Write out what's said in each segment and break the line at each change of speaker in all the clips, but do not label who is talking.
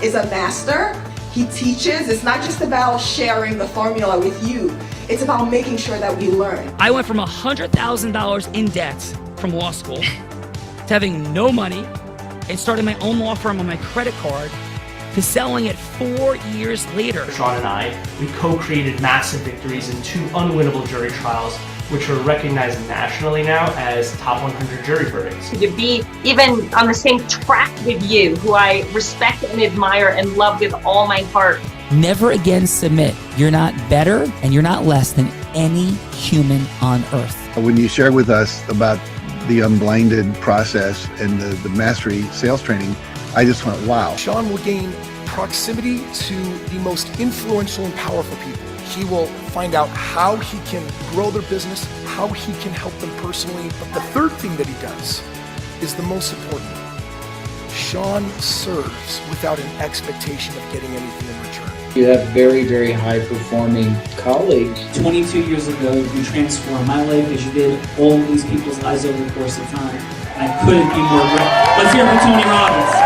is a master. He teaches. It's not just about sharing the formula with you. It's about making sure that we learn.
I went from $100,000 in debt from law school to having no money and starting my own law firm on my credit card to selling it 4 years later.
Sean and I, we co-created massive victories in 2 unwinnable jury trials, which are recognized nationally now as top 100 jury verdicts.
To be even on the same track with you, who I respect and admire and love with all my heart.
Never again submit. You're not better and you're not less than any human on earth.
When you shared with us about the unblinded process and the mastery sales training, I just went, wow.
Sean will gain proximity to the most influential and powerful people. He will find out how he can grow their business, how he can help them personally. But the third thing that he does is the most important. Sean serves without an expectation of getting anything in return.
You have very, very high performing colleagues.
22 years ago, you transformed my life as you did all these people's lives over the course of time. And I couldn't be more grateful. Let's hear it for Tony Robbins.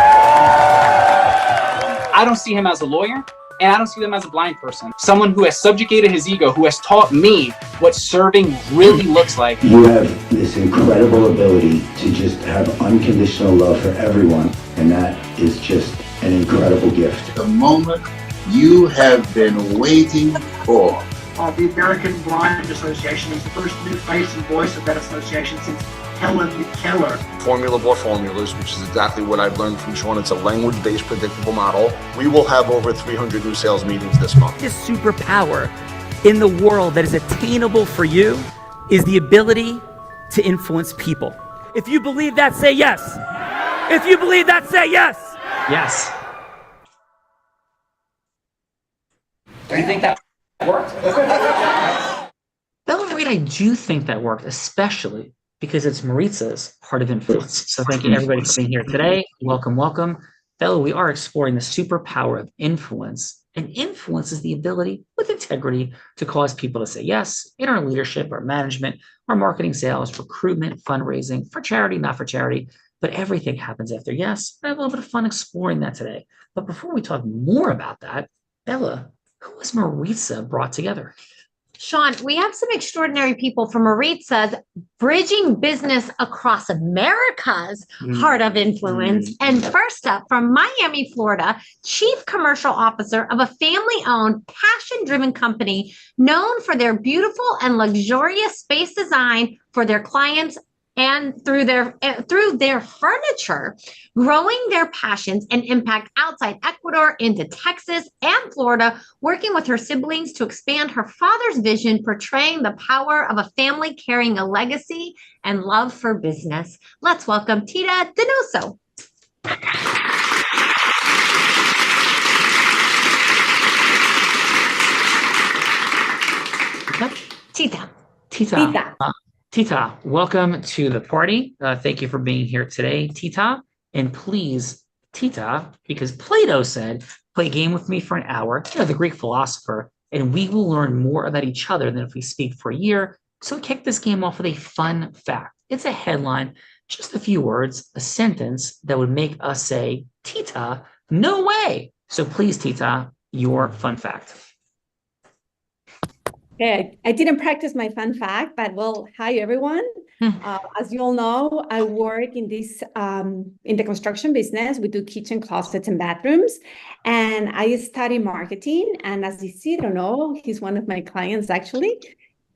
I don't see him as a lawyer, and I don't see him as a blind person. Someone who has subjugated his ego, who has taught me what serving really looks like.
You have this incredible ability to just have unconditional love for everyone, and that is just an incredible gift.
The moment you have been waiting for.
The American Blind Association is the first new face and voice of that association since Helen Keller.
Formula for formulas, which is exactly what I've learned from Sean. It's a language-based predictable model. We will have over 300 new sales meetings this month.
This superpower in the world that is attainable for you is the ability to influence people. If you believe that, say yes. If you believe that, say yes.
Yes. Do you think that worked?
Bella Reed, I do think that worked, especially because it's Maritza's Heart of Influence. So thank you everybody for being here today. Welcome, welcome. Bella, we are exploring the superpower of influence. And influence is the ability with integrity to cause people to say yes in our leadership, our management, our marketing, sales, recruitment, fundraising, for charity, not for charity, but everything happens after yes. I have a little bit of fun exploring that today. But before we talk more about that, Bella, who has Maritza brought together?
Sean, we have some extraordinary people from Maritza's Bridging Business Across America's Heart of Influence. And first up, from Miami, Florida, Chief Commercial Officer of a family-owned, passion-driven company known for their beautiful and luxurious space design for their clients and through their furniture, growing their passions and impact outside Ecuador into Texas and Florida, working with her siblings to expand her father's vision, portraying the power of a family carrying a legacy and love for business. Let's welcome Tita Donoso. Tita.
Tita, welcome to the party. Thank you for being here today, Tita. And please, Tita, because Plato said, play a game with me for an hour, the Greek philosopher, and we will learn more about each other than if we speak for a year. So kick this game off with a fun fact. It's a headline, just a few words, a sentence that would make us say, Tita, no way. So please, Tita, your fun fact.
Okay, I didn't practice my fun fact, but well, hi everyone. As you all know, I work in the construction business. We do kitchen closets and bathrooms, and I study marketing. And as Isidro know, he's one of my clients actually.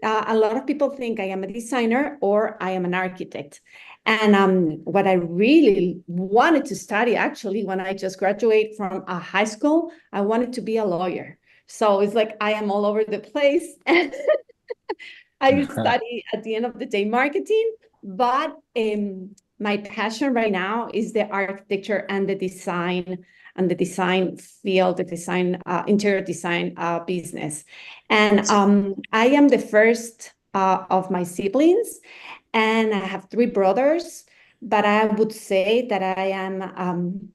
A lot of people think I am a designer or I am an architect. And what I really wanted to study actually when I just graduated from high school, I wanted to be a lawyer. So it's like I am all over the place. I study at the end of the day marketing, but my passion right now is the architecture and the design field, the design interior design business. And I am the first of my siblings, and I have 3 brothers. But I would say that I am.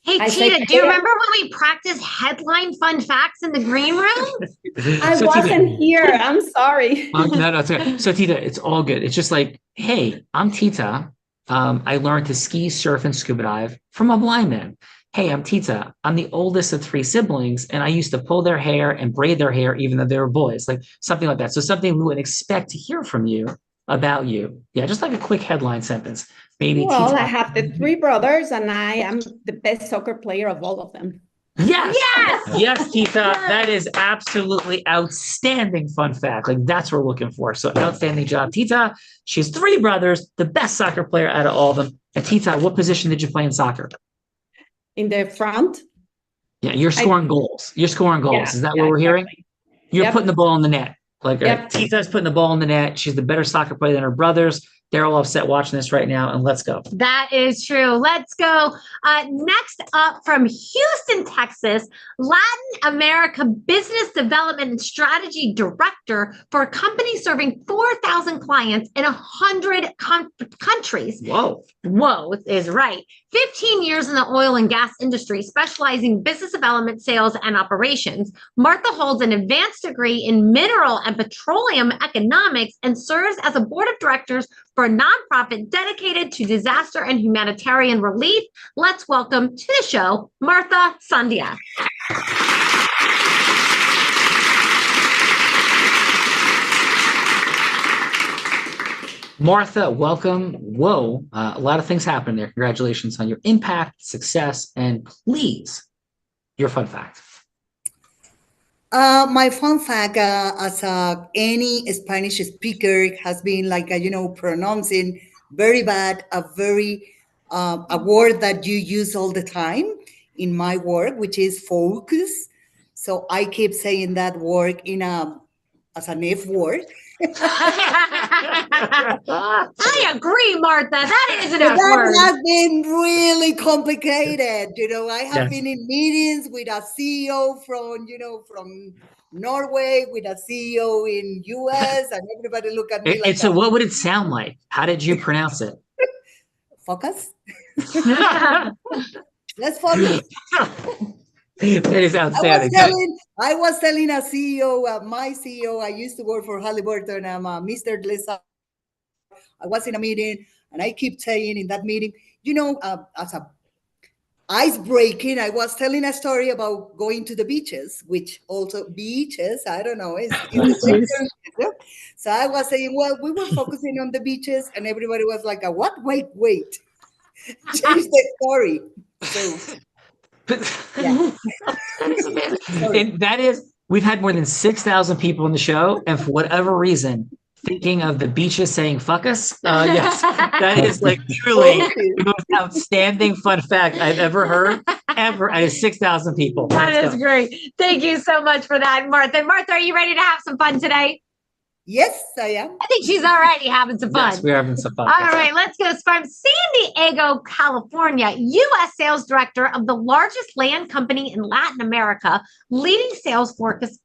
Hey, Tita, do you remember when we practiced headline fun facts in the green room?
I wasn't here. I'm sorry.
No, it's okay. So, Tita, it's all good. It's just like, hey, I'm Tita. I learned to ski, surf, and scuba dive from a blind man. hey, I'm Tita. I'm the oldest of 3 siblings, and I used to pull their hair and braid their hair even though they were boys, like something like that. So something we would expect to hear from you about you. Yeah, just like a quick headline sentence. Maybe
Well,
Tita.
I have the 3 brothers, and I am the best soccer player of all of them.
Yes.
Yes.
Yes, Tita. That is absolutely outstanding fun fact. Like that's what we're looking for. So outstanding job, Tita. She has 3 brothers, the best soccer player out of all of them. And Tita, what position did you play in soccer?
In the front.
Yeah, you're scoring goals. You're scoring goals.
Yeah,
Is that what we're hearing? You're
Yep.
putting the ball in the net. Like
Yep.
Tita's putting the ball in the net. She's the better soccer player than her brothers. They're all upset watching this right now. And let's go.
That is true. Let's go. Next up from Houston, Texas, Latin America Business Development and Strategy Director for a company serving 4,000 clients in 100 countries.
Whoa.
Whoa is right. 15 years in the oil and gas industry, specializing in business development, sales, and operations. Martha holds an advanced degree in mineral and petroleum economics and serves as a board of directors for a nonprofit dedicated to disaster and humanitarian relief. Let's welcome to the show, Martha Sandia.
Martha, welcome. Whoa, a lot of things happened there. Congratulations on your impact, success, and please, your fun fact.
My fun fact, as any Spanish speaker has been like, pronouncing very bad, a word that you use all the time in my work, which is focus. So I keep saying that word as an F word.
I agree, Martha. That is an F
That
word.
has been really complicated. I have
Yes.
been in meetings with a CEO from Norway, with a CEO in US, and everybody look at me like
And so what would it sound like? How did you pronounce it?
focus. Let's focus.
That is outstanding.
I was telling a CEO, my CEO, I used to work for Halliburton, I'm Mr. Lisa. I was in a meeting and I keep saying in that meeting, as a ice breaking, I was telling a story about going to the beaches, which also beaches, I don't know, is the same term. So I was saying, well, we were focusing on the beaches and everybody was like, what? Wait. Change the story. So yeah.
And that is, we've had more than 6,000 people in the show, and for whatever reason, thinking of the beaches saying "fuck us." Yes, that is like truly the most outstanding fun fact I've ever heard. Ever out of 6,000 people.
That is great. Thank you so much for that, Martha. Martha, are you ready to have some fun today?
Yes, I am.
I think she's already having some fun.
Yes, we're having some fun.
All right, let's go. From San Diego, California, U.S. sales director of the largest land company in Latin America, leading sales forces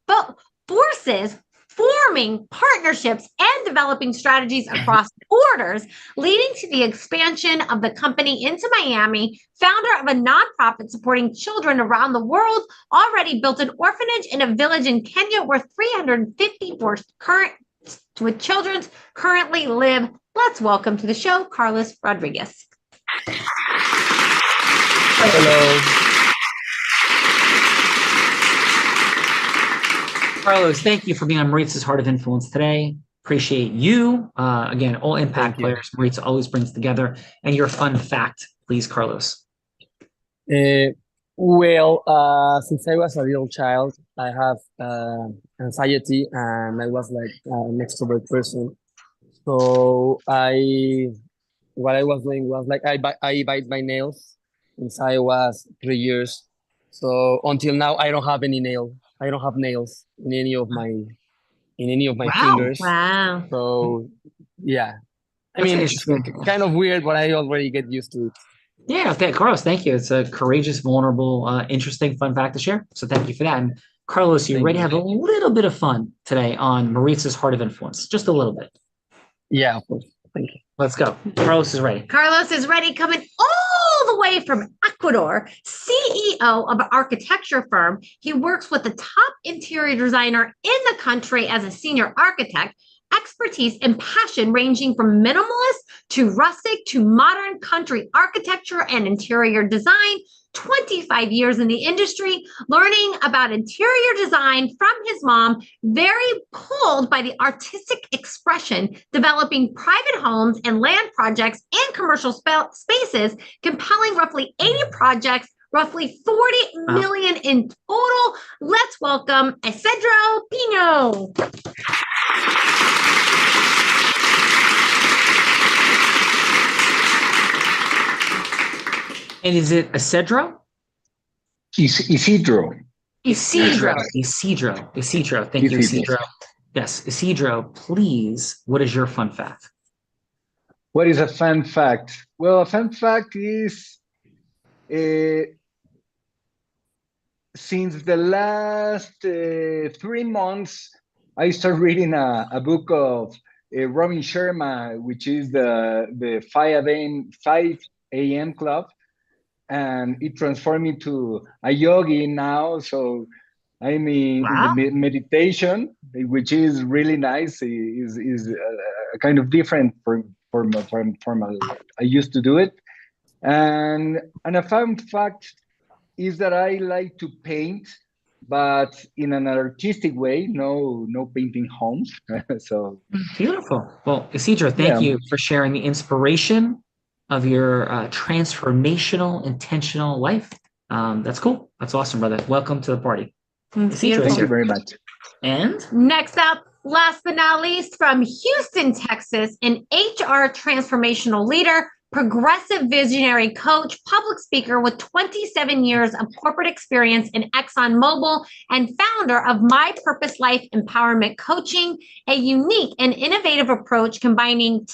forming partnerships and developing strategies across borders, leading to the expansion of the company into Miami, founder of a nonprofit supporting children around the world, already built an orphanage in a village in Kenya where 354 with children currently live. Let's welcome to the show, Carlos Rodriguez.
Hello. Carlos, thank you for being on Maritza's Heart of Influence today. Appreciate you. Again, all impact players Maritza always brings together. And your fun fact, please, Carlos.
Since I was a little child, I have anxiety and I was like an extrovert person. So what I was doing was like I bite my nails since I was 3 years. So until now, I don't have any nail. I don't have nails in any of my fingers.
Wow.
So yeah, I mean, it's kind of weird, but I already get used to it.
Yeah, okay, Carlos, thank you. It's a courageous, vulnerable, interesting, fun fact to share. So thank you for that. And Carlos, you ready to have a little bit of fun today on Maritza's Heart of Influence? Just a little bit.
Yeah, of course. Thank you.
Let's go. Carlos is ready.
Carlos is ready, coming all the way from Ecuador, CEO of an architecture firm. He works with the top interior designer in the country as a senior architect. Expertise and passion ranging from minimalist to rustic to modern country architecture and interior design. 25 years in the industry, learning about interior design from his mom, very pulled by the artistic expression, developing private homes and land projects and commercial spaces, compelling roughly 80 projects, roughly 40 million in total. Let's welcome Isidro Pino.
And is it Isidro?
Isidro.
Isidro. Thank you, Isidro. Yes, Isidro, please, what is your fun fact?
What is a fun fact? Well, a fun fact is since the last 3 months, I started reading a book of Robin Sharma, which is the 5 a.m. club, and it transformed me to a yogi now. So I'm in the meditation, which is really nice. Is a kind of different from I used to do it, and a fun fact is that I like to paint, but in an artistic way. No painting homes. So
beautiful. Well, Isidro, thank you for sharing the inspiration of your transformational, intentional life. That's cool. That's awesome, brother. Welcome to the party.
Thank you very much.
And
next up, last but not least, from Houston, Texas, an HR transformational leader, progressive visionary coach, public speaker with 27 years of corporate experience in ExxonMobil, and founder of My Purpose Life Empowerment Coaching, a unique and innovative approach combining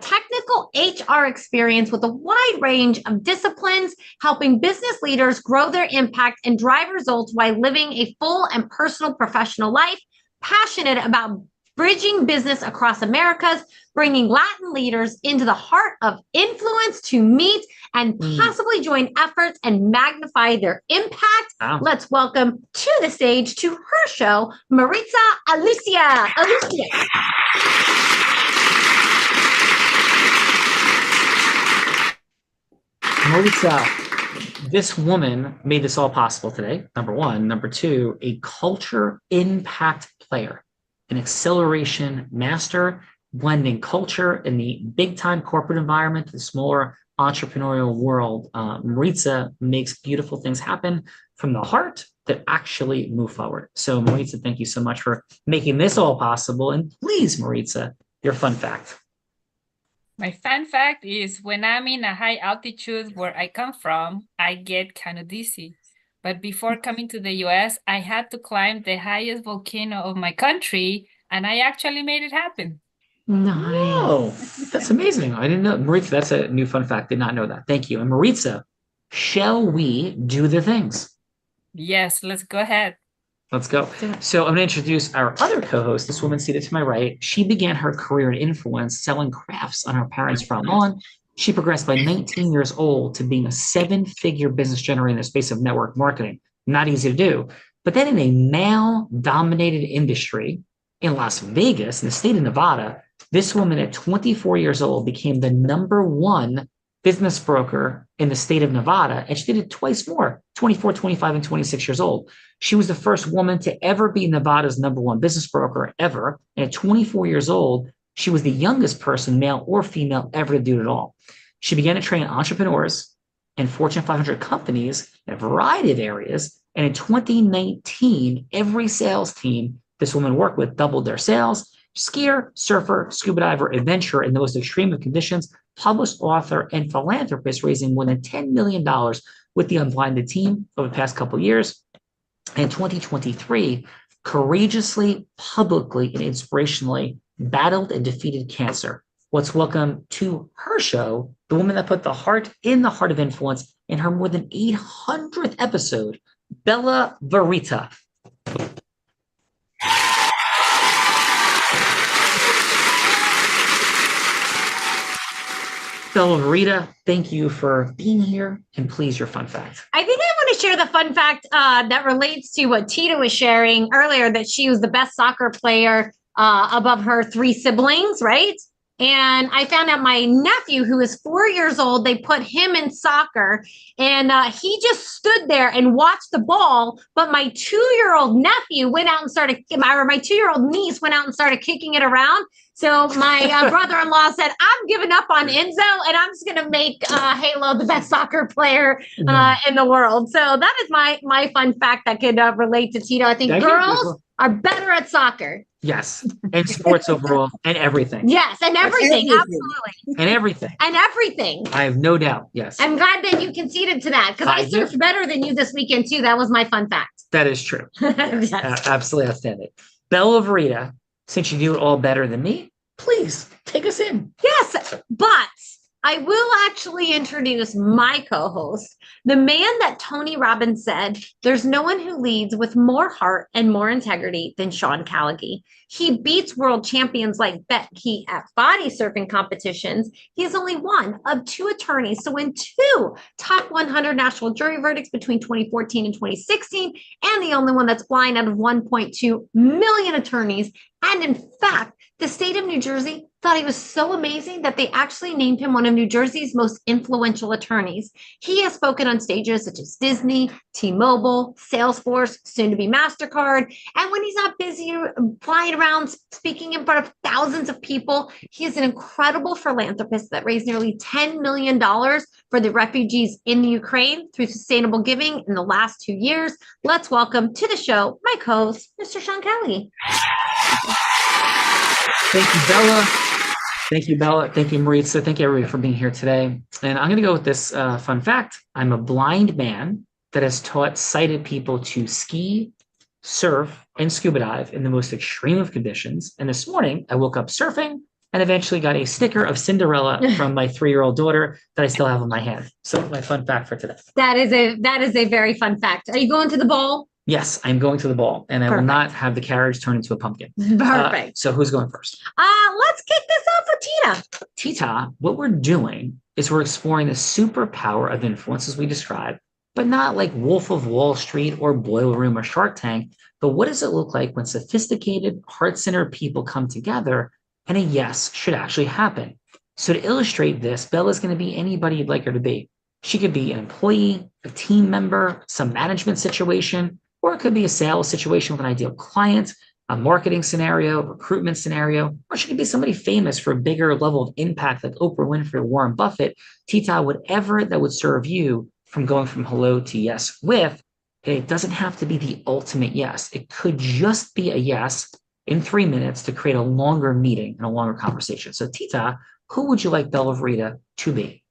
technical HR experience with a wide range of disciplines, helping business leaders grow their impact and drive results while living a full and personal professional life. Passionate about bridging business across Americas, bringing Latin leaders into the heart of influence to meet and possibly join efforts and magnify their impact.
Wow.
Let's welcome to the stage, to her show, Maritza Alucia.
Maritza, this woman made this all possible today, number one. Number two, a culture impact player, an acceleration master, blending culture in the big-time corporate environment to the smaller entrepreneurial world. Maritza makes beautiful things happen from the heart that actually move forward. So Maritza, thank you so much for making this all possible. And please, Maritza, your fun fact.
My fun fact is when I'm in a high altitude where I come from, I get kind of dizzy. But before coming to the US, I had to climb the highest volcano of my country, and I actually made it happen.
Nice. Oh, that's amazing. I didn't know. Maritza, that's a new fun fact. Did not know that. Thank you. And Maritza, shall we do the things?
Yes, let's go ahead.
Let's go. So I'm going to introduce our other co-host, this woman seated to my right. She began her career in influence selling crafts on her parents' front lawn. She progressed by 19 years old to being a 7-figure business generator in the space of network marketing. Not easy to do. But then in a male-dominated industry in Las Vegas, in the state of Nevada, this woman at 24 years old became the #1 business broker in the state of Nevada, and she did it twice more, 24, 25, and 26 years old. She was the first woman to ever be Nevada's #1 business broker ever, and at 24 years old, she was the youngest person, male or female, ever to do it all. She began to train entrepreneurs and Fortune 500 companies in a variety of areas, and in 2019, every sales team this woman worked with doubled their sales. Skier, surfer, scuba diver, adventurer in the most extreme of conditions, published author, and philanthropist, raising more than $10 million with the Unblinded team over the past couple of years. In 2023, courageously, publicly, and inspirationally battled and defeated cancer. Let's welcome to her show the woman that put the heart in the heart of influence in her more than 800th episode, Bella Verita. Bella Verita, thank you for being here, and please, your fun fact.
I think I want to share the fun fact that relates to what Tita was sharing earlier, that she was the best soccer player above her 3 siblings, right? And I found out my nephew, who is 4 years old, they put him in soccer, and he just stood there and watched the ball. But my 2-year-old nephew went out and started, or my 2-year-old niece went out and started kicking it around. So my brother-in-law said, I'm giving up on Enzo, and I'm just going to make Halo the best soccer player in the world. So that is my fun fact that could relate to Tito. I think girls are better at soccer.
Yes, and sports overall, and everything.
Yes, and everything, absolutely.
And everything.
And everything.
I have no doubt, yes.
I'm glad that you conceded to that, because I surfed better than you this weekend, too. That was my fun fact.
That is true.
Yes.
Absolutely outstanding. Bella Verita, since you do it all better than me, please take us in.
Yes, but I will actually introduce my co-host, the man that Tony Robbins said, there's no one who leads with more heart and more integrity than Sean Callagy. He beats world champions like Becky at body surfing competitions. He is only one of 2 attorneys to win 2 top 100 national jury verdicts between 2014 and 2016, and the only one that's blind out of 1.2 million attorneys. And in fact, the state of New Jersey thought he was so amazing that they actually named him one of New Jersey's most influential attorneys. He has spoken on stages such as Disney, T-Mobile, Salesforce, soon to be MasterCard. And when he's not busy flying around speaking in front of thousands of people, he is an incredible philanthropist that raised nearly $10 million for the refugees in the Ukraine through sustainable giving in the last 2 years. Let's welcome to the show my co-host, Mr. Sean Callagy.
Thank you, Bella. Thank you, Bella. Thank you, Maritza. Thank you, everybody, for being here today. And I'm going to go with this fun fact. I'm a blind man that has taught sighted people to ski, surf, and scuba dive in the most extreme of conditions. And this morning, I woke up surfing and eventually got a sticker of Cinderella from my 3-year-old daughter that I still have in my hand. So my fun fact for today.
That is a very fun fact. Are you going to the ball?
Yes, I'm going to the ball, and I will not have the carriage turn into a pumpkin.
Perfect.
So who's going first?
Let's kick this off with Tina.
Tita, what we're doing is we're exploring the superpower of influence as we described, but not like Wolf of Wall Street or Boiler Room or Shark Tank, but what does it look like when sophisticated, heart-centered people come together and a yes should actually happen? So to illustrate this, Bella's going to be anybody you'd like her to be. She could be an employee, a team member, some management situation, or it could be a sales situation with an ideal client, a marketing scenario, recruitment scenario, or she could be somebody famous for a bigger level of impact like Oprah Winfrey or Warren Buffett. Tita, whatever that would serve you from going from hello to yes with, it doesn't have to be the ultimate yes. It could just be a yes in 3 minutes to create a longer meeting and a longer conversation. So Tita, who would you like Bella Verita to be?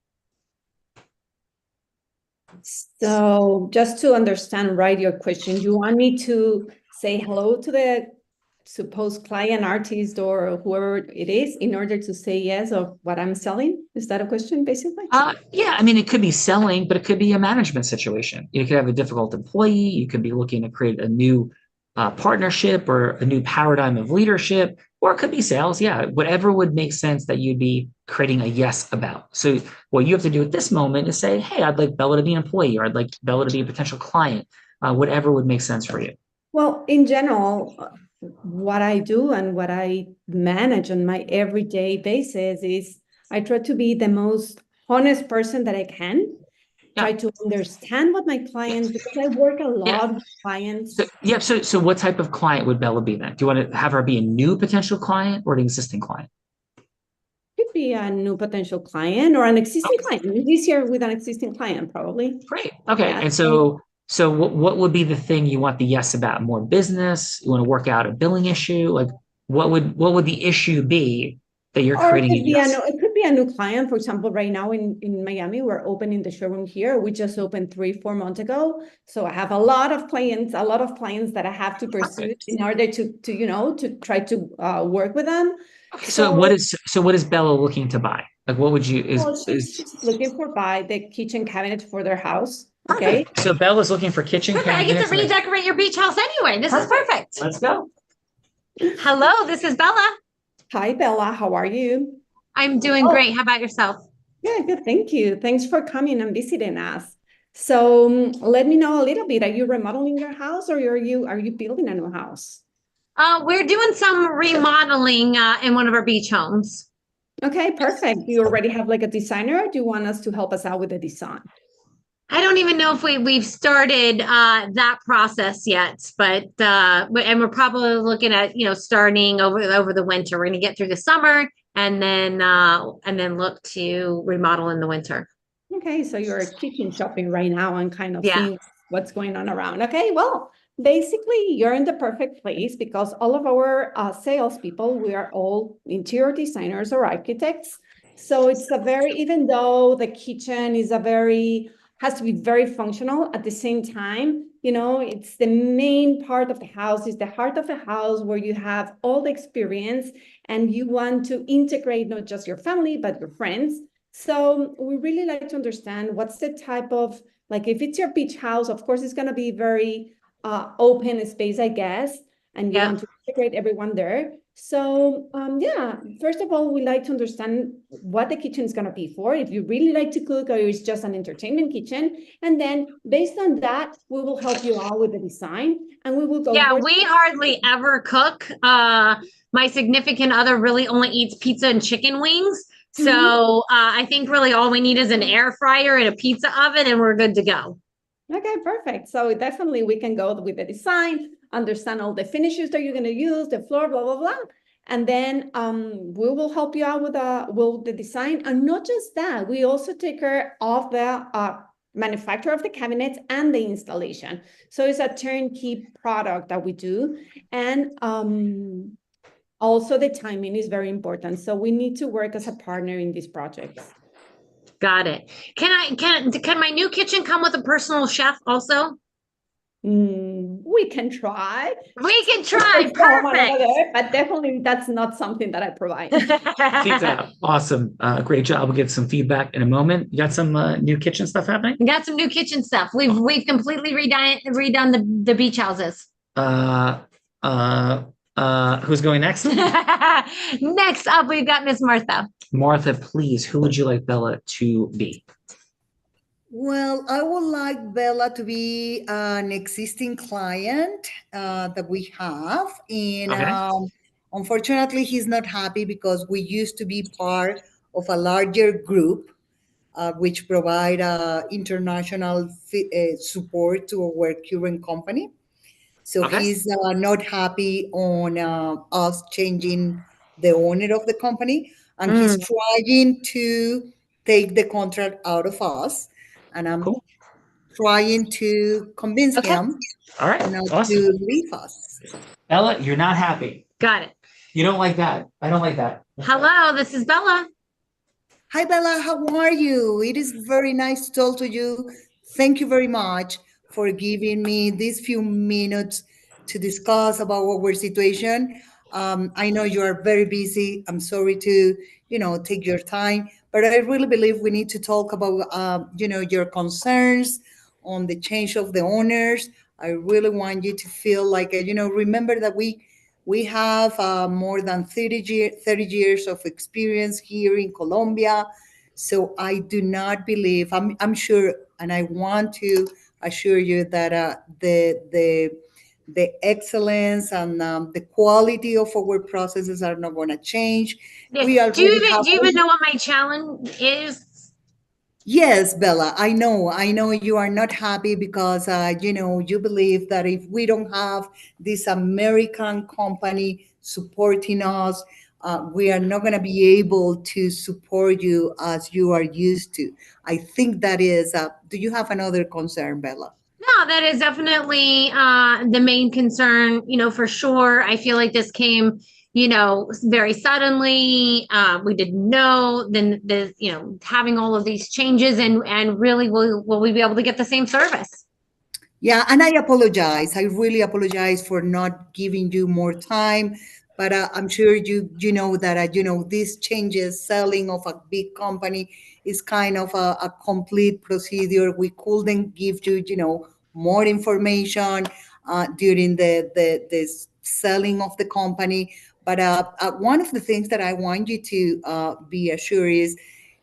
So just to understand right your question, you want me to say hello to the supposed client, artist, or whoever it is in order to say yes of what I'm selling? Is that a question, basically?
Yeah, I mean, it could be selling, but it could be a management situation. You could have a difficult employee. You could be looking to create a new partnership or a new paradigm of leadership, or it could be sales. Yeah, whatever would make sense that you'd be creating a yes about. So what you have to do at this moment is say, hey, I'd like Bella to be an employee, or I'd like Bella to be a potential client, whatever would make sense for you.
Well, in general, what I do and what I manage on my everyday basis is I try to be the most honest person that I can. Try to understand what my clients, because I work a lot with clients.
So what type of client would Bella be then? Do you want to have her be a new potential client or an existing client?
Could be a new potential client or an existing client. It's easier with an existing client, probably.
Great. Okay. Yeah. And so what would be the thing you want the yes about? More business? You want to work out a billing issue? Like what would the issue be that you're creating?
It could be a new client. For example, right now in Miami, we're opening the showroom here. We just opened 3-4 months ago. So I have a lot of clients that I have to pursue in order to try to work with them.
Okay, so what is Bella looking to buy? Like what would you
she's looking for buy the kitchen cabinet for their house. Okay.
So Bella's looking for kitchen cabinets.
I get to redecorate your beach house anyway. This is perfect.
Let's go.
Hello, this is Bella.
Hi, Bella. How are you?
I'm doing great. How about yourself?
Yeah, good. Thank you. Thanks for coming and visiting us. So let me know a little bit. Are you remodeling your house, or are you building a new house?
We're doing some remodeling in one of our beach homes.
Okay, perfect. Do you already have like a designer, or do you want us to help us out with the design?
I don't even know if we've started that process yet, but and we're probably looking at starting over the winter. We're going to get through the summer and then look to remodel in the winter.
Okay, so you're kitchen shopping right now and kind of
Yeah.
seeing what's going on around. Okay, well, basically you're in the perfect place because all of our salespeople, we are all interior designers or architects. So it's a very, even though the kitchen is has to be very functional at the same time, it's the main part of the house, is the heart of the house where you have all the experience and you want to integrate not just your family, but your friends. So we really like to understand what's the type of, like if it's your beach house, of course, it's going to be very open space, I guess, and you want to integrate everyone there. So yeah, first of all, we like to understand what the kitchen is going to be for, if you really like to cook or it's just an entertainment kitchen. And then based on that, we will help you out with the design and we will go.
Yeah, we hardly ever cook. My significant other really only eats pizza and chicken wings. So I think really all we need is an air fryer and a pizza oven and we're good to go.
Okay, perfect. So definitely we can go with the design, understand all the finishes that you're going to use, the floor, blah, blah, blah. And then we will help you out with the design. And not just that, we also take care of the manufacture of the cabinets and the installation. So it's a turnkey product that we do. And also the timing is very important. So we need to work as a partner in these projects.
Got it. Can my new kitchen come with a personal chef also?
We can try.
We can try. Perfect.
But definitely that's not something that I provide.
Tita, awesome. Great job. We'll get some feedback in a moment. You got some new kitchen stuff happening?
We got some new kitchen stuff. We've completely redone the beach houses.
Who's going next?
Next up, we've got Miss Martha.
Martha, please, who would you like Bella to be?
Well, I would like Bella to be an existing client that we have. And unfortunately, he's not happy because we used to be part of a larger group which provide international support to our current company. So he's not happy on us changing the owner of the company. And he's trying to take the contract out of us. And I'm trying to convince him not to leave us.
Bella, you're not happy.
Got it.
You don't like that. I don't like that.
Hello, this is Bella.
Hi, Bella. How are you? It is very nice to talk to you. Thank you very much for giving me these few minutes to discuss about our situation. I know you are very busy. I'm sorry to, take your time, but I really believe we need to talk about, your concerns on the change of the owners. I really want you to feel like, remember that we have more than 30 years of experience here in Colombia. So I do not believe, I'm sure, and I want to assure you that the excellence and the quality of our processes are not going to change.
Yeah. Do you even know what my challenge is?
Yes, Bella, I know you are not happy because, you believe that if we don't have this American company supporting us, we are not going to be able to support you as you are used to. I think that is, do you have another concern, Bella?
No, that is definitely the main concern, for sure. I feel like this came, very suddenly. We didn't know. Then having all of these changes and really will we be able to get the same service?
Yeah, and I apologize. I really apologize for not giving you more time. But I'm sure you know that these changes, selling of a big company is kind of a complete procedure. We couldn't give you more information during the selling of the company. But one of the things that I want you to be assured is,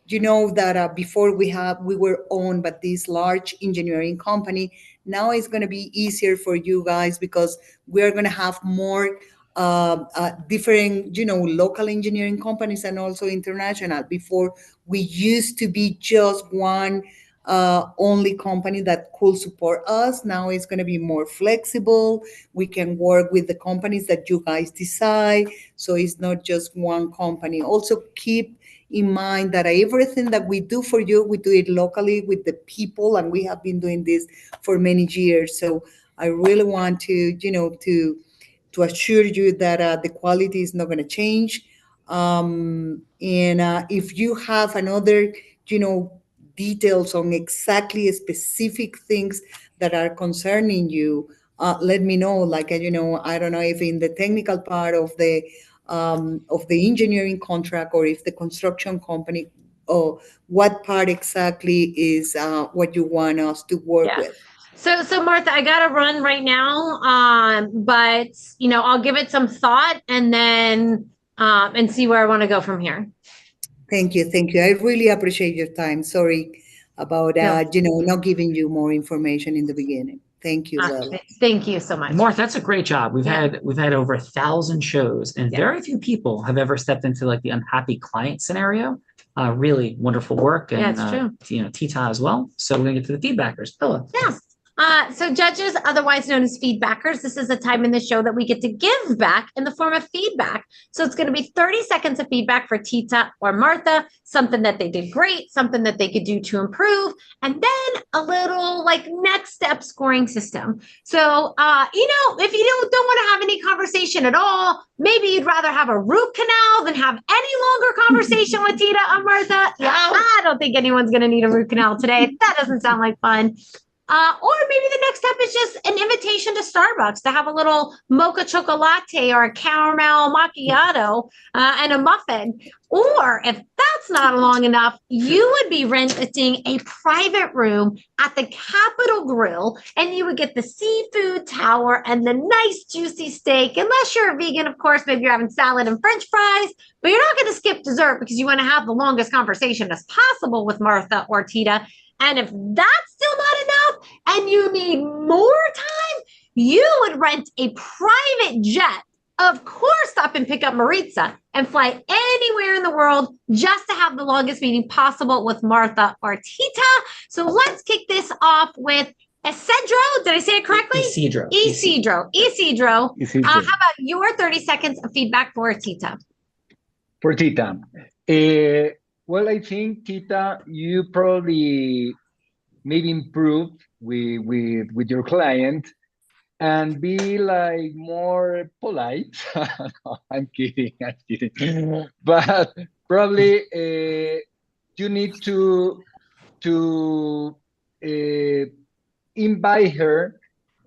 that before we were owned by this large engineering company. Now it's going to be easier for you guys because we're going to have more different, local engineering companies and also international. Before, we used to be just one only company that could support us. Now it's going to be more flexible. We can work with the companies that you guys decide. So it's not just one company. Also, keep in mind that everything that we do for you, we do it locally with the people, and we have been doing this for many years. So I really want to, to assure you that the quality is not going to change. And if you have another, details on exactly specific things that are concerning you, let me know. Like, I don't know if in the technical part of the engineering contract, or if the construction company, or what part exactly is what you want us to work
Yeah.
with.
So Martha, I gotta run right now. But I'll give it some thought and then and see where I want to go from here.
Thank you. I really appreciate your time. Sorry about not giving you more information in the beginning. Thank you, Bella.
Thank you so much.
Martha, that's a great job. We've had over 1,000 shows, and very few people have ever stepped into like the unhappy client scenario. Really wonderful work, and
it's true.
Tita as well. So we're gonna get to the feedbackers. Bella.
Yeah. So judges, otherwise known as feedbackers, this is a time in the show that we get to give back in the form of feedback. So it's going to be 30 seconds of feedback for Tita or Martha, something that they did great, something that they could do to improve, and then a little like next step scoring system. So, if you don't want to have any conversation at all, maybe you'd rather have a root canal than have any longer conversation with Tita or Martha. Yeah, I don't think anyone's going to need a root canal today. That doesn't sound like fun. Or maybe the next step is just an invitation to Starbucks to have a little mocha chocolate or a caramel macchiato and a muffin. Or if that's not long enough, you would be renting a private room at the Capitol Grill, and you would get the seafood tower and the nice juicy steak. Unless you're a vegan, of course, maybe you're having salad and French fries, but you're not going to skip dessert because you want to have the longest conversation as possible with Martha or Tita. And if that's still not enough and you need more time, you would rent a private jet, of course, stop and pick up Maritza and fly anywhere in the world just to have the longest meeting possible with Martha or Tita. So let's kick this off with Isidro. Did I say it correctly?
Isidro.
Isidro. How about your 30 seconds of feedback for Tita?
For Tita. Well, I think, Tita, you probably maybe improve with your client and be like more polite. No, I'm kidding. But probably you need to invite her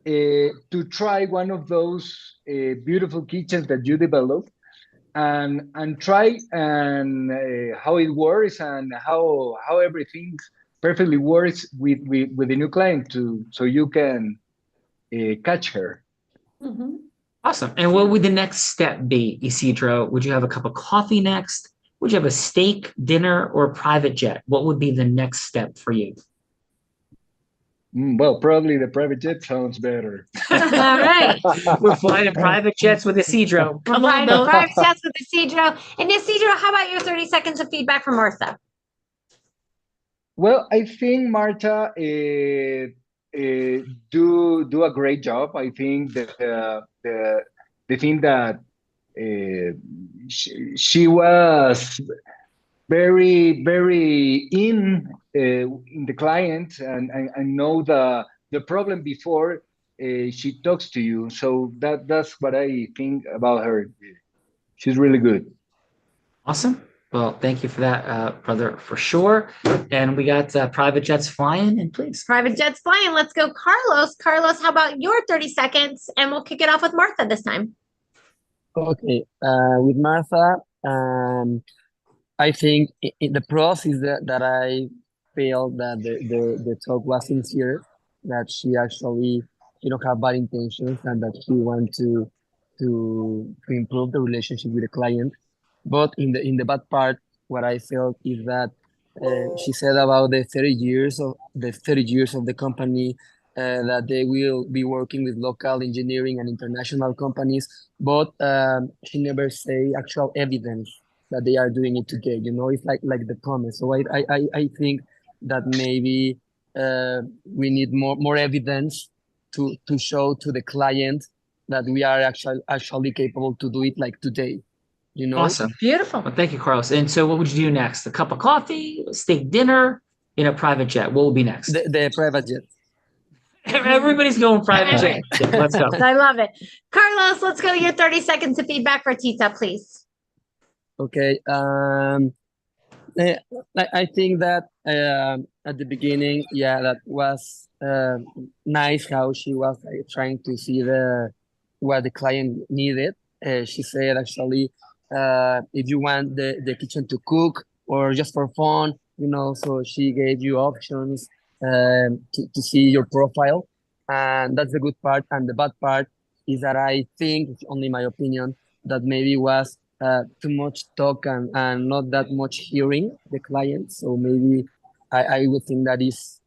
to try one of those beautiful kitchens that you developed, and try and how it works and how everything perfectly works with the new client, so you can catch her.
Mm-hmm.
Awesome. And what would the next step be, Isidro? Would you have a cup of coffee next? Would you have a steak, dinner, or a private jet? What would be the next step for you?
Well, probably the private jet sounds better.
All right.
We're flying in private jets with Isidro. Come on,
Bill. Private jets with Isidro. And Isidro, how about your 30 seconds of feedback for Martha?
Well, I think Martha do a great job. I think that the thing that she was very in the client, and know the problem before she talks to you. So that's what I think about her. She's really good.
Awesome. Well, thank you for that, brother, for sure. And we got private jets flying, and please.
Private jets flying. Let's go, Carlos. Carlos, how about your 30 seconds? And we'll kick it off with Martha this time.
Okay. With Martha, I think the pros is that I feel that the talk was sincere, that she actually don't have bad intentions, and that she want to improve the relationship with the client. But in the bad part, what I felt is that she said about the 30 years of the company, that they will be working with local engineering and international companies, but she never say actual evidence that they are doing it today. It's like the promise. So I think that maybe we need more evidence to show to the client that we are actually capable to do it like today.
Awesome.
Beautiful.
Well, thank you, Carlos. And so what would you do next? A cup of coffee, steak dinner, in a private jet? What will be next?
The private jet.
Everybody's going private jet. Yeah, let's go.
I love it. Carlos, let's go to your 30 seconds of feedback for Tita, please.
Okay. I think that at the beginning, that was nice how she was trying to see what the client needed. She said actually, if you want the kitchen to cook or just for fun, so she gave you options to see your profile, and that's the good part. And the bad part is that I think, it's only my opinion, that maybe was too much talk and not that much hearing the client. So maybe I would think that is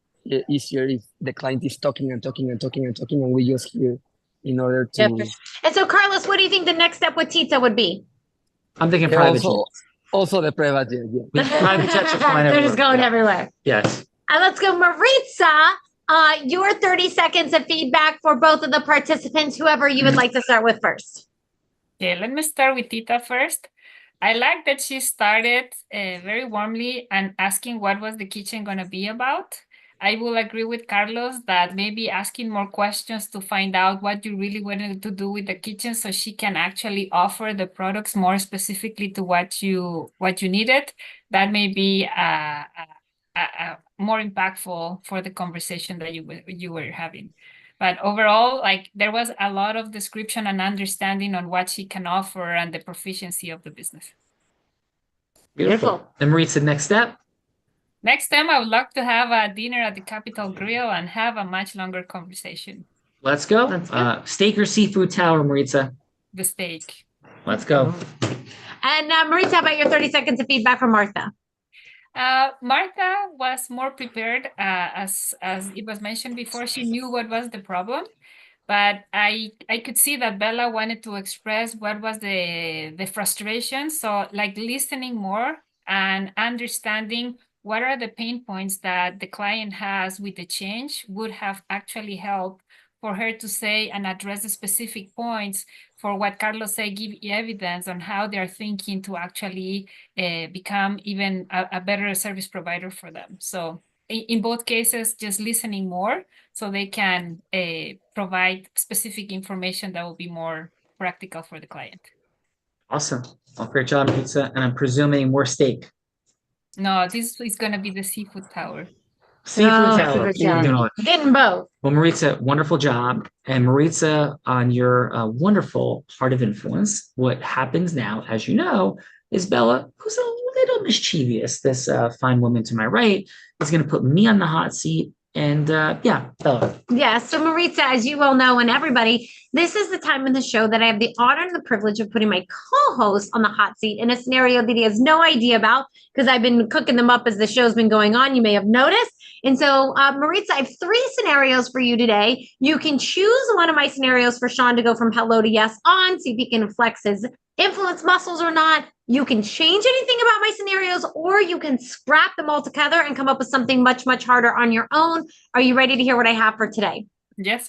easier if the client is talking and talking and talking and talking, and we just hear in order to.
Yep. And so, Carlos, what do you think the next step with Tita would be?
I'm thinking private jet.
Also the private jet, yeah.
Private jets are flying
They're
everywhere.
just going everywhere.
Yes.
Let's go, Maritza. Your 30 seconds of feedback for both of the participants, whoever you would like to start with first.
Okay, let me start with Tita first. I like that she started very warmly and asking what was the kitchen going to be about. I will agree with Carlos that maybe asking more questions to find out what you really wanted to do with the kitchen, so she can actually offer the products more specifically to what you needed. That may be more impactful for the conversation that you were having. But overall, like, there was a lot of description and understanding on what she can offer and the proficiency of the business.
Beautiful. And Maritza, next step?
Next time, I would love to have a dinner at the Capitol Grill and have a much longer conversation.
Let's go. Steak or seafood tower, Maritza?
The steak.
Let's go.
And Maritza, how about your 30 seconds of feedback from Martha?
Martha was more prepared, as it was mentioned before. She knew what was the problem, but I could see that Bella wanted to express what was the frustration. So, like, listening more and understanding what are the pain points that the client has with the change would have actually helped for her to say and address the specific points for what Carlos said, give evidence on how they're thinking to actually become even a better service provider for them. So in both cases, just listening more so they can provide specific information that will be more practical for the client.
Awesome. Well, great job, Maritza. And I'm presuming more steak.
No, this is going to be the seafood tower.
Seafood tower.
Getting both.
Well, Maritza, wonderful job. And Maritza, on your wonderful heart of influence, what happens now, as you know, is Bella, who's a little mischievous, this fine woman to my right, is going to put me on the hot seat. And Bella.
Yeah, so Maritza, as you well know, and everybody, this is the time in the show that I have the honor and the privilege of putting my co-host on the hot seat in a scenario that he has no idea about, because I've been cooking them up as the show's been going on. You may have noticed. And so, Maritza, I have 3 scenarios for you today. You can choose one of my scenarios for Sean to go from hello to yes on, see if he can flex his influence muscles or not. You can change anything about my scenarios, or you can scrap them all together and come up with something much, much harder on your own. Are you ready to hear what I have for today?
Yes.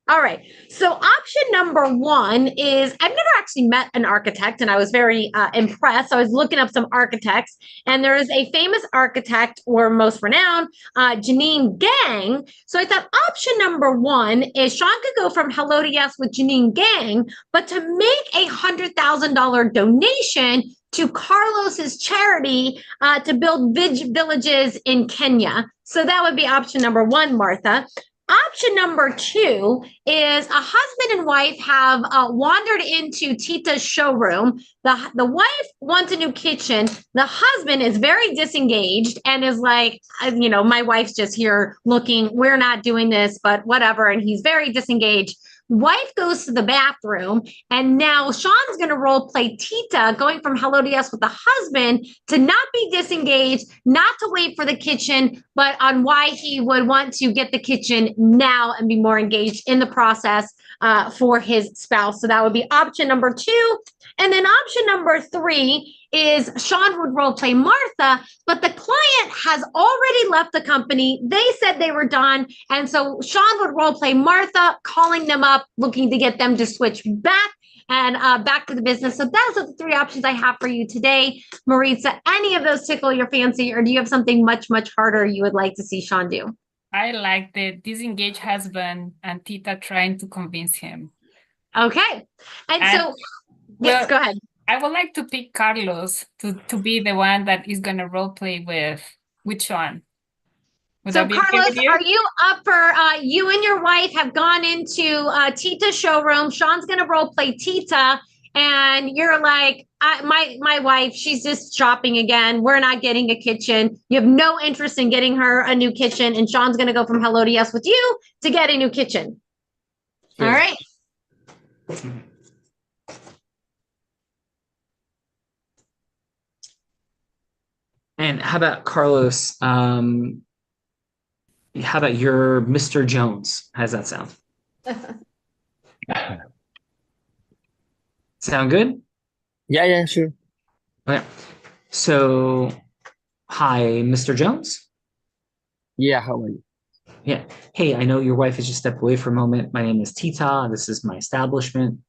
All right. So option number 1 is, I've never actually met an architect, and I was very impressed. I was looking up some architects, and there is a famous architect, or most renowned, Janine Gang. So I thought option number 1 is Sean could go from hello to yes with Janine Gang, but to make a $100,000 donation to Carlos's charity to build villages in Kenya. So that would be option number 1, Martha. Option number 2 is a husband and wife have wandered into Tita's showroom. The wife wants a new kitchen. The husband is very disengaged and is like, my wife's just here looking. We're not doing this, but whatever. And he's very disengaged. Wife goes to the bathroom, and now Sean's going to role play Tita, going from Hello to Yes with the husband to not be disengaged, not to wait for the kitchen, but on why he would want to get the kitchen now and be more engaged in the process for his spouse. So that would be option number 2. And then option number 3 is Sean would role play Martha, but the client has already left the company. They said they were done. And so Sean would role play Martha, calling them up, looking to get them to switch back and back to the business. So those are the 3 options I have for you today. Maritza, any of those tickle your fancy, or do you have something much, much harder you would like to see Sean do?
I like the disengaged husband and Tita trying to convince him.
Okay. And so, yes, go ahead.
I would like to pick Carlos to be the one that is going to role play with Sean. Would
So
that be okay
Carlos,
with you?
are you up for you and your wife have gone into Tita's showroom? Sean's going to role play Tita, and you're like, my wife, she's just shopping again. We're not getting a kitchen. You have no interest in getting her a new kitchen, and Sean's going to go from Hello to Yes with you to get a new kitchen.
Sure.
All right.
And how about Carlos? How about your Mr. Jones? How does that sound? Sound good?
Yeah, sure.
Okay. So, hi, Mr. Jones.
Yeah, how are you?
Yeah. Hey, I know your wife has just stepped away for a moment. My name is Tita. This is my establishment.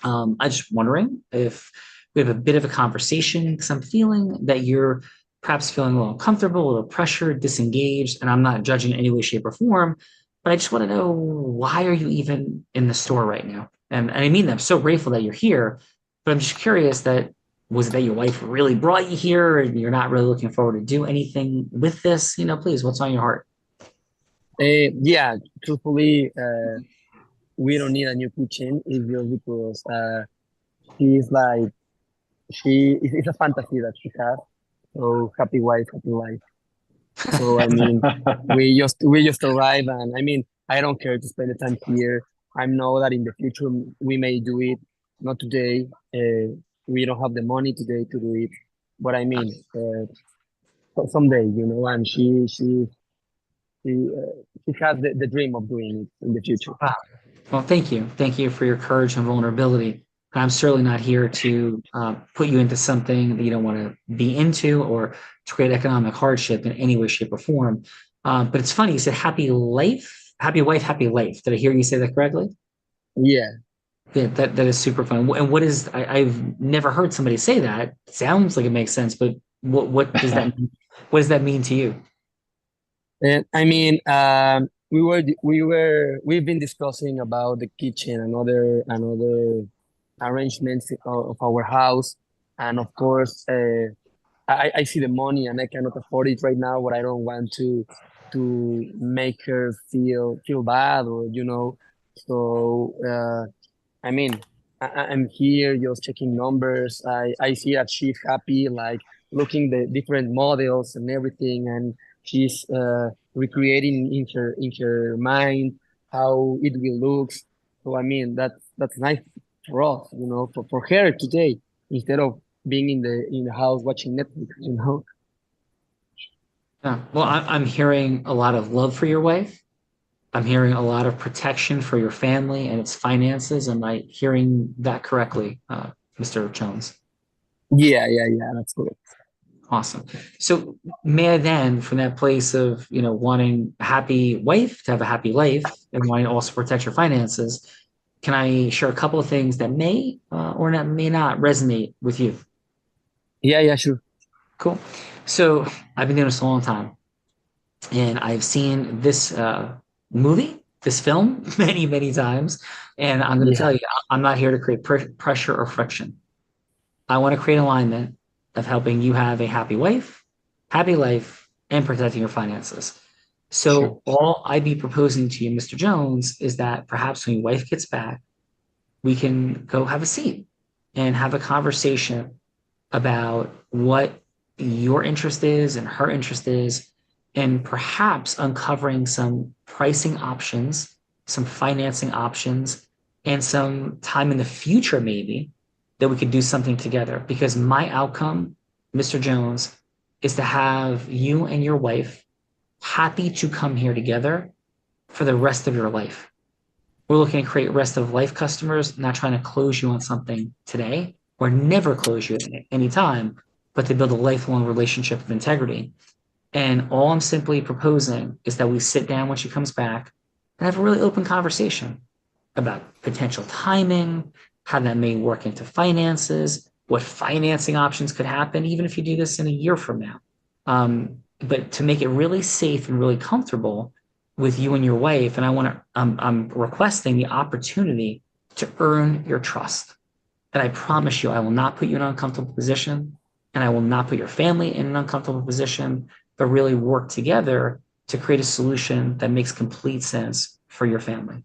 I'm just wondering if we have a bit of a conversation, because I'm feeling that you're perhaps feeling a little uncomfortable, a little pressured, disengaged, and I'm not judging in any way, shape, or form, but I just want to know, why are you even in the store right now? And I mean, I'm so grateful that you're here, but I'm just curious, that was it that your wife really brought you here and you're not really looking forward to do anything with this? Please, what's on your heart?
Yeah, truthfully, we don't need a new kitchen. It's just because she's like, it's a fantasy that she has. So happy wife, happy life. So I mean, we just arrive, and I mean, I don't care to spend the time here. I know that in the future we may do it. Not today. We don't have the money today to do it, but I mean, someday, and she has the dream of doing it in the future.
Wow. Well, thank you. Thank you for your courage and vulnerability. I'm certainly not here to put you into something that you don't want to be into, or to create economic hardship in any way, shape, or form. But it's funny, you said happy life, happy wife, happy life. Did I hear you say that correctly?
Yeah.
Yeah, that is super fun. And what is, I've never heard somebody say that. It sounds like it makes sense, but what does that mean? What does that mean to you?
And I mean, we've been discussing about the kitchen and other arrangements of our house, and of course, I see the money and I cannot afford it right now, but I don't want to make her feel bad, or So I mean, I'm here just checking numbers. I see that she's happy, like looking the different models and everything, and she's recreating in her mind how it will look. So I mean, that's nice for us, for her today, instead of being in the house watching Netflix.
Yeah. Well, I'm hearing a lot of love for your wife. I'm hearing a lot of protection for your family and its finances. Am I hearing that correctly, Mr. Jones?
Yeah, that's correct.
Awesome. So may I then, from that place of, wanting a happy wife to have a happy life and wanting to also protect your finances, can I share a couple of things that may or may not resonate with you?
Yeah, sure.
Cool. So I've been doing this a long time, and I've seen this this film many, many times. And I'm going to tell you, I'm not here to create pressure or friction. I want to create alignment of helping you have a happy wife, happy life, and protecting your finances. So all I'd be proposing to you, Mr. Jones, is that perhaps when your wife gets back, we can go have a seat and have a conversation about what your interest is and her interest is, and perhaps uncovering some pricing options some financing options, and some time in the future, maybe, that we could do something together. Because my outcome, Mr. Jones, is to have you and your wife happy to come here together for the rest of your life. We're looking to create rest of life customers, not trying to close you on something today or never close you at any time, but to build a lifelong relationship of integrity. And all I'm simply proposing is that we sit down when she comes back and have a really open conversation about potential timing, how that may work into finances, what financing options could happen, even if you do this in a year from now. But to make it really safe and really comfortable with you and your wife, and I'm requesting the opportunity to earn your trust. And I promise you, I will not put you in an uncomfortable position, and I will not put your family in an uncomfortable position, but really work together to create a solution that makes complete sense for your family.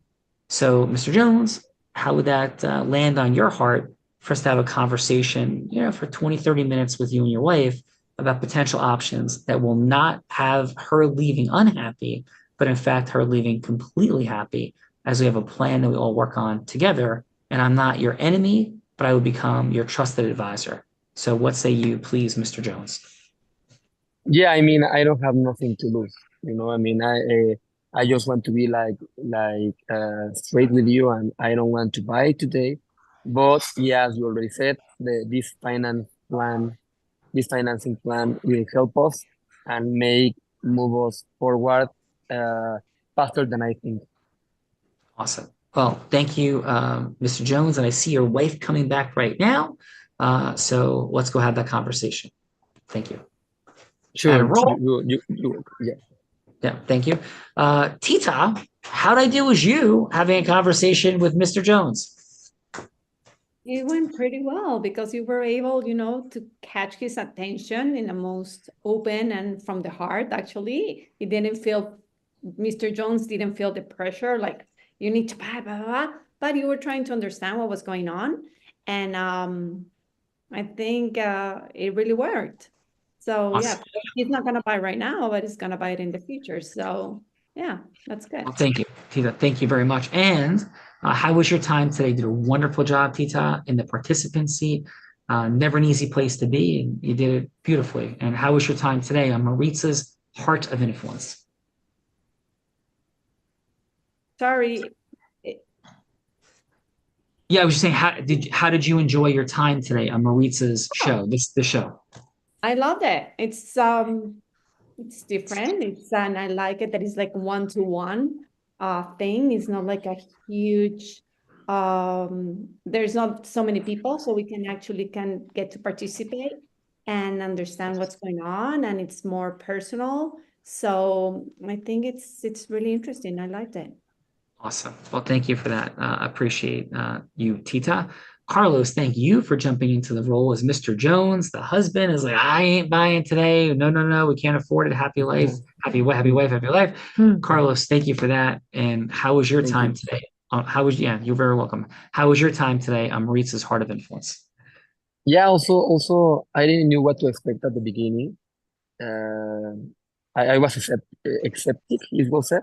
So, Mr. Jones, how would that land on your heart for us to have a conversation, for 20, 30 minutes with you and your wife about potential options that will not have her leaving unhappy, but in fact, her leaving completely happy, as we have a plan that we all work on together. And I'm not your enemy, but I will become your trusted advisor. So what say you, please, Mr. Jones?
Yeah, I mean, I don't have nothing to lose. I mean, I just want to be straight with you, and I don't want to buy today. But yeah, as you already said, this financing plan will help us and move us forward faster than I think.
Awesome. Well, thank you, Mr. Jones. And I see your wife coming back right now. So let's go have that conversation. Thank you.
Sure.
Yeah. Yeah, thank you. Tita, how'd I do as you having a conversation with Mr. Jones?
It went pretty well because you were able, to catch his attention in the most open and from the heart, actually. Mr. Jones didn't feel the pressure, like you need to buy, blah, blah, blah, but you were trying to understand what was going on. And I think it really worked. So
Awesome.
yeah, he's not going to buy right now, but he's going to buy it in the future. So yeah, that's good.
Well, thank you, Tita. Thank you very much. And how was your time today? You did a wonderful job, Tita, in the participant seat. Never an easy place to be, and you did it beautifully. And how was your time today on Maritza's Heart of Influence?
Sorry.
Yeah, I was just saying, how did you enjoy your time today on Maritza's show, the show?
I loved it. It's different. And I like it that it's like one-to-one thing. It's not like a huge, there's not so many people, so we can get to participate and understand what's going on, and it's more personal. So I think it's really interesting. I liked it.
Awesome. Well, thank you for that. Appreciate you, Tita. Carlos, thank you for jumping into the role as Mr. Jones. The husband is like, I ain't buying today. No, we can't afford it. Happy life, happy wife, happy life. Carlos, thank you for that. And how was your time today? You're very welcome. How was your time today on Maritza's Heart of Influence?
Yeah, also, I didn't know what to expect at the beginning. I was accepting, it was said.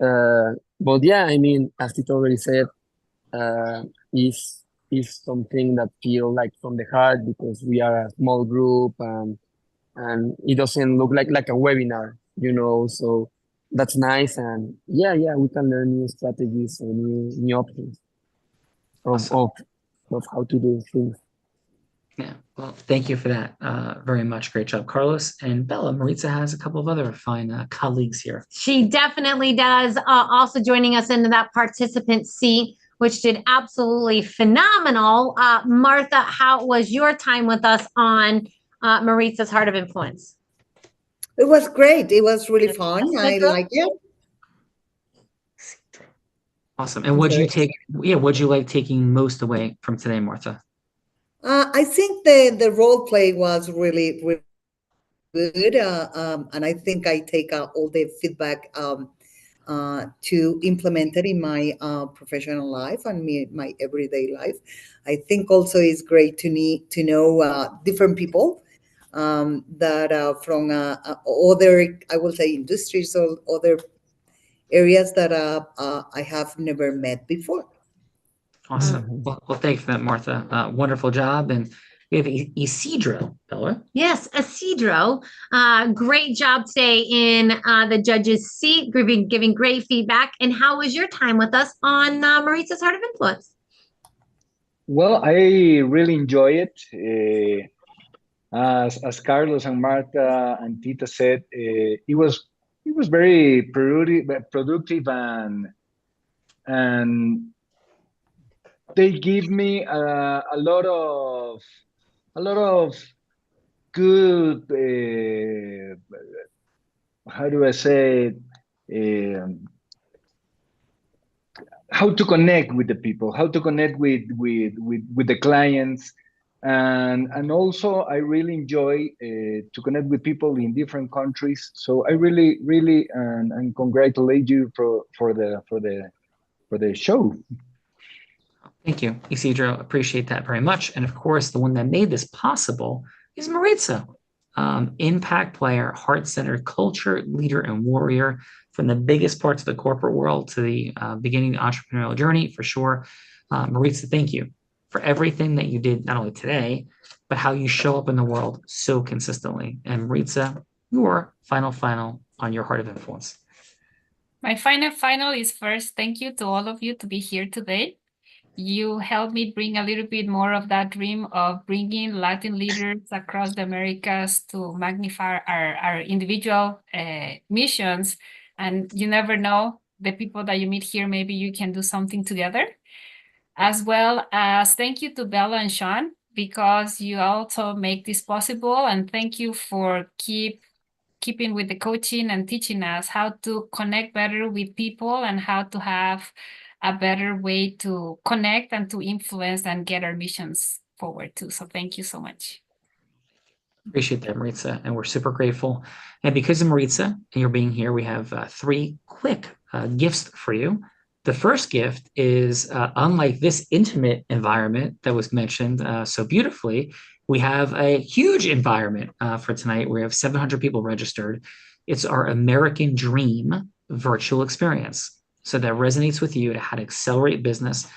But yeah, I mean, as Tito already said, is something that feel like from the heart, because we are a small group, and it doesn't look like a webinar, so that's nice. And yeah, we can learn new strategies or new options of how to do things.
Yeah, well, thank you for that very much. Great job, Carlos. And Bella, Maritza has a couple of other fine colleagues here.
She definitely does. Also joining us into that participant seat, which did absolutely phenomenal. Martha, how was your time with us on Maritza's Heart of Influence?
It was great. It was really fun. I liked it.
Awesome. And what'd you like taking most away from today, Martha?
I think the role play was really, really good. And I think I take all the feedback to implement it in my professional life and my everyday life. I think also it's great to know different people that from other, I will say, industries or other areas that I have never met before.
Awesome. Well, thank you for that, Martha. Wonderful job. And we have Isidro, Bella.
Yes, Isidro. Great job today in the judge's seat, giving great feedback. And how was your time with us on Maritza's Heart of Influence?
Well, I really enjoy it. As Carlos and Marta and Tita said, it was very productive, and they give me a lot of good, how do I say it? How to connect with the people, how to connect with the clients, and also I really enjoy to connect with people in different countries. So I really and congratulate you for the show.
Thank you, Isidro. Appreciate that very much. And of course, the one that made this possible is Maritza. Impact player, heart-centered culture leader and warrior, from the biggest parts of the corporate world to the beginning entrepreneurial journey, for sure. Maritza, thank you for everything that you did, not only today, but how you show up in the world so consistently. And Maritza, your final on your Heart of Influence.
My final is first, thank you to all of you to be here today. You helped me bring a little bit more of that dream of bringing Latin leaders across the Americas to magnify our individual missions. And you never know, the people that you meet here, maybe you can do something together. As well as thank you to Bella and Sean, because you also make this possible. And thank you for keeping with the coaching and teaching us how to connect better with people and how to have a better way to connect and to influence and get our missions forward too. So thank you so much.
Appreciate that, Maritza, and we're super grateful. And because of Maritza and you're being here, we have 3 quick gifts for you. The first gift is, unlike this intimate environment that was mentioned so beautifully, we have a huge environment for tonight. We have 700 people registered. It's our American Dream virtual experience. So that resonates with you to how to accelerate business.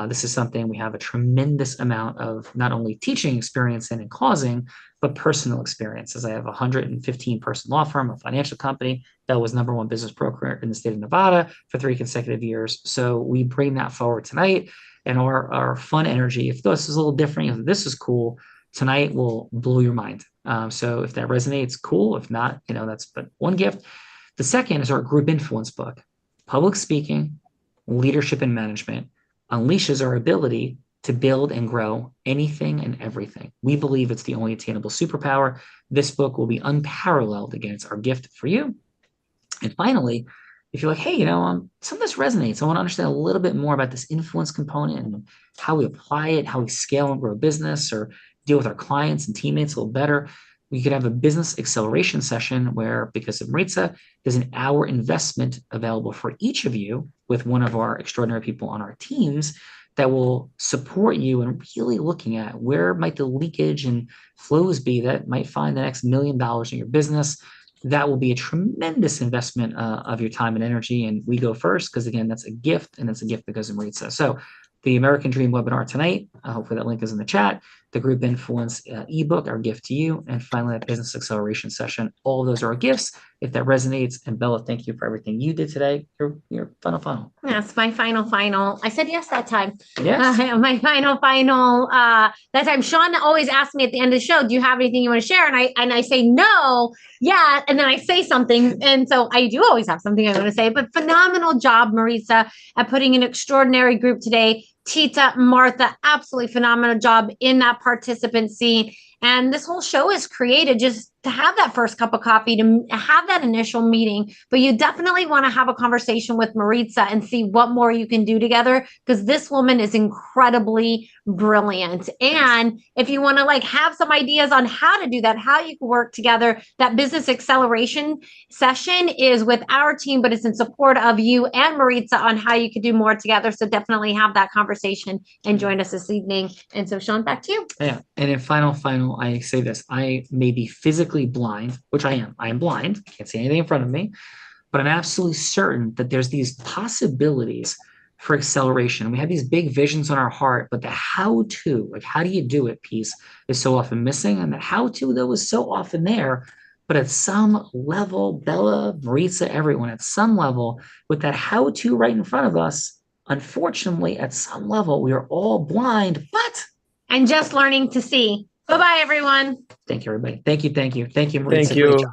This is something we have a tremendous amount of not only teaching experience in and causing, but personal experiences. I have a 115 person law firm, a financial company that was #1 business broker in the state of Nevada for 3 consecutive years. So we bring that forward tonight, and our fun energy. If this is a little different, if this is cool, tonight will blow your mind. So if that resonates, cool. If not, that's but one gift. The second is our group influence book. Public speaking, leadership and management unleashes our ability to build and grow anything and everything. We believe it's the only attainable superpower. This book will be unparalleled. Again, it's our gift for you. And finally, if you're like, hey, some of this resonates, I want to understand a little bit more about this influence component and how we apply it, how we scale and grow a business or deal with our clients and teammates a little better, we could have a business acceleration session where, because of Maritza, there's an hour investment available for each of you with one of our extraordinary people on our teams that will support you in really looking at where might the leakage and flows be that might find the next $1 million in your business. That will be a tremendous investment of your time and energy. And we go first because, again, that's a gift, and it's a gift because of Maritza. So the American Dream webinar tonight, hopefully that link is in the chat, the Group Influence ebook, our gift to you, and finally that business acceleration session. All of those are our gifts. If that resonates, and Bella, thank you for everything you did today. Your final.
That's my final. I said yes that time.
Yes.
My final. That time, Sean always asks me at the end of the show, do you have anything you want to share? And I say no, yeah, and then I say something. And so I do always have something I want to say, but phenomenal job, Maritza, at putting an extraordinary group today. Tita, Martha, absolutely phenomenal job in that participant scene. And this whole show is created just to have that first cup of coffee, to have that initial meeting. But you definitely want to have a conversation with Maritza and see what more you can do together, because this woman is incredibly brilliant. And if you want to have some ideas on how to do that, how you can work together, that business acceleration session is with our team, but it's in support of you and Maritza on how you could do more together. So definitely have that conversation and join us this evening. And so Sean, back to you.
Yeah. And in final, I say this, I may be physically blind, which I am. I am blind. Can't see anything in front of me. but I'm absolutely certain that there's these possibilities for acceleration. We have these big visions on our heart, but the how-to, like how do you do it piece, is so often missing. And the how-to, though, is so often there. But at some level, Bella, Maritza, everyone, at some level, with that how-to right in front of us, unfortunately, at some level, we are all blind, but
and just learning to see. Bye-bye, everyone.
Thank you, everybody. Thank you, Maritza.
Thank you.
Great job.